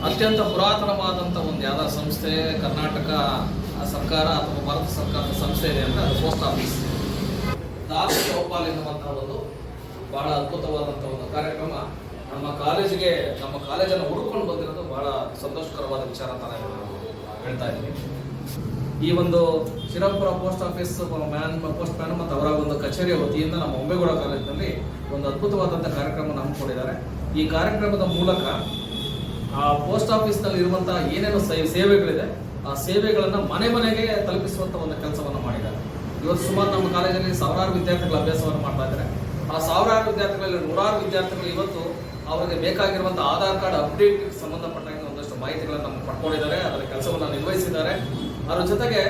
ಅತ್ಯಂತ ಪುರಾತನವಾದಂಥ ಒಂದು ಯಾವುದೋ ಸಂಸ್ಥೆ ಕರ್ನಾಟಕ ಸರ್ಕಾರ ಅಥವಾ ಭಾರತ ಸರ್ಕಾರದ ಸಂಸ್ಥೆ ಇದೆ ಅಂದರೆ ಅದು ಪೋಸ್ಟ್ ಆಫೀಸ್. ದಾಸ ಚೌಪಾಲ್ ಎನ್ನುವಂಥ ಒಂದು ಭಾಳ ಅದ್ಭುತವಾದಂಥ ಒಂದು ಕಾರ್ಯಕ್ರಮ ನಮ್ಮ ಕಾಲೇಜನ್ನು ಹುಡುಕೊಂಡು ಬಂದಿರೋದು ಭಾಳ ಸಂತೋಷಕರವಾದ ವಿಚಾರ ಅಂತ ನಾನು ಹೇಳ್ತಾ ಇದ್ದೀನಿ. ಈ ಒಂದು Srirampura post office post man ಮತ್ತು ಅವರ ಒಂದು ಕಚೇರಿಯ ವತಿಯಿಂದ ನಮ್ಮ ಹೊಂಬೇಗೌಡ ಕಾಲೇಜಿನಲ್ಲಿ ಒಂದು ಅದ್ಭುತವಾದಂಥ ಕಾರ್ಯಕ್ರಮ ಹಮ್ಮಿಕೊಂಡಿದ್ದಾರೆ. ಈ ಕಾರ್ಯಕ್ರಮದ ಮೂಲಕ ಆ ಪೋಸ್ಟ್ ಆಫೀಸ್ನಲ್ಲಿ ಇರುವಂತಹ ಏನೇನು ಸೇವೆಗಳಿದೆ ಆ ಸೇವೆಗಳನ್ನು ಮನೆ ಮನೆಗೆ ತಲುಪಿಸುವಂಥ ಒಂದು ಕೆಲಸವನ್ನು ಮಾಡಿದ್ದಾರೆ. ಇವತ್ತು ಸುಮಾರು ನಮ್ಮ ಕಾಲೇಜಲ್ಲಿ ಸಾವಿರಾರು ವಿದ್ಯಾರ್ಥಿಗಳ ಅಭ್ಯಾಸವನ್ನು ಮಾಡ್ತಾ ಇದ್ದಾರೆ. ಆ ಸಾವಿರಾರು ವಿದ್ಯಾರ್ಥಿಗಳಲ್ಲಿ ನೂರಾರು ವಿದ್ಯಾರ್ಥಿಗಳು ಇವತ್ತು ಅವರಿಗೆ ಬೇಕಾಗಿರುವಂಥ ಆಧಾರ್ ಕಾರ್ಡ್ ಅಪ್ಡೇಟ್ ಸಂಬಂಧಪಟ್ಟಂಗೆ ಒಂದಷ್ಟು ಮಾಹಿತಿಗಳನ್ನು ನಮ್ಗೆ ಪಡ್ಕೊಂಡಿದ್ದಾರೆ, ಅದರ ಕೆಲಸವನ್ನು ನಿರ್ವಹಿಸಿದ್ದಾರೆ. ಅದರ ಜೊತೆಗೆ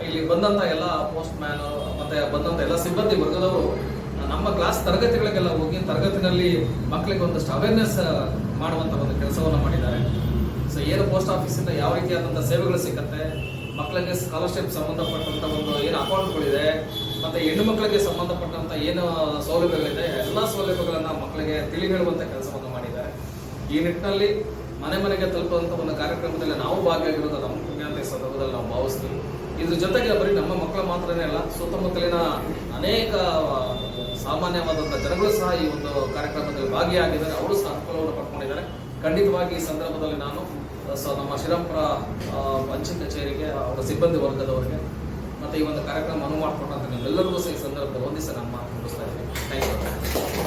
ಇಲ್ಲಿ ಬಂದಂಥ ಎಲ್ಲ ಪೋಸ್ಟ್ ಮ್ಯಾನ್ ಮತ್ತು ಬಂದಂಥ ಎಲ್ಲ ಸಿಬ್ಬಂದಿ ವರ್ಗದವರು ನಮ್ಮ ಕ್ಲಾಸ್ ತರಗತಿಗಳಿಗೆಲ್ಲ ಹೋಗಿ ತರಗತಿನಲ್ಲಿ ಮಕ್ಕಳಿಗೆ ಒಂದಷ್ಟು ಅವೇರ್ನೆಸ್ ಮಾಡುವಂಥ ಒಂದು ಕೆಲಸವನ್ನು ಮಾಡಿದ್ದಾರೆ. ಸೊ ಏನು ಪೋಸ್ಟ್ ಆಫೀಸಿಂದ ಯಾವ ರೀತಿಯಾದಂಥ ಸೇವೆಗಳು ಸಿಗುತ್ತೆ, ಮಕ್ಕಳಿಗೆ ಸ್ಕಾಲರ್ಶಿಪ್ ಸಂಬಂಧಪಟ್ಟಂಥ ಒಂದು ಏನು ಅಕೌಂಟ್ಗಳಿದೆ ಮತ್ತು ಹೆಣ್ಣು ಮಕ್ಕಳಿಗೆ ಸಂಬಂಧಪಟ್ಟಂಥ ಏನು ಸೌಲಭ್ಯಗಳಿದೆ ಎಲ್ಲ ಸೌಲಭ್ಯಗಳನ್ನು ಮಕ್ಕಳಿಗೆ ತಿಳಿ ಹೇಳುವಂಥ ಕೆಲಸವನ್ನು ಮಾಡಿದ್ದಾರೆ. ಈ ನಿಟ್ಟಿನಲ್ಲಿ ಮನೆ ಮನೆಗೆ ತಲುಪುವಂಥ ಒಂದು ಕಾರ್ಯಕ್ರಮದಲ್ಲಿ ನಾವು ಭಾಗಿಯಾಗಿರೋದು ನಮ್ಮ ಪುಣ್ಯಾತ ಸಂದರ್ಭದಲ್ಲಿ ನಾವು ಭಾವಿಸ್ತೀವಿ. ಇದ್ರ ಜೊತೆಗೆ ಬರೀ ನಮ್ಮ ಮಕ್ಕಳು ಮಾತ್ರನೇ ಅಲ್ಲ, ಸುತ್ತಮುತ್ತಲಿನ ಅನೇಕ ಸಾಮಾನ್ಯವಾದಂಥ ಜನಗಳು ಸಹ ಈ ಒಂದು ಕಾರ್ಯಕ್ರಮದಲ್ಲಿ ಭಾಗಿಯಾಗಿದ್ದಾರೆ, ಅವರು ಸಹ ಅನುಕೂಲವನ್ನು ಪಡ್ಕೊಂಡಿದ್ದಾರೆ. ಖಂಡಿತವಾಗಿ ಈ ಸಂದರ್ಭದಲ್ಲಿ ನಾನು ನಮ್ಮ ಶ್ರೀರಾಮಪುರ ಅಂಚೆ ಕಚೇರಿಗೆ ಅವರ ಸಿಬ್ಬಂದಿ ವರ್ಗದವರಿಗೆ ಮತ್ತು ಈ ಒಂದು ಕಾರ್ಯಕ್ರಮ ಅನುವು ಮಾಡಿಕೊಟ್ಟಂತ ನಿಮ್ಮೆಲ್ಲರಿಗೂ ಸಹ ಈ ಸಂದರ್ಭದಲ್ಲಿ ಒಂದಿಸ ನಾನು ಮಾತು ಮುಗಿಸ್ತಾ ಇದ್ದೀನಿ. Thank you.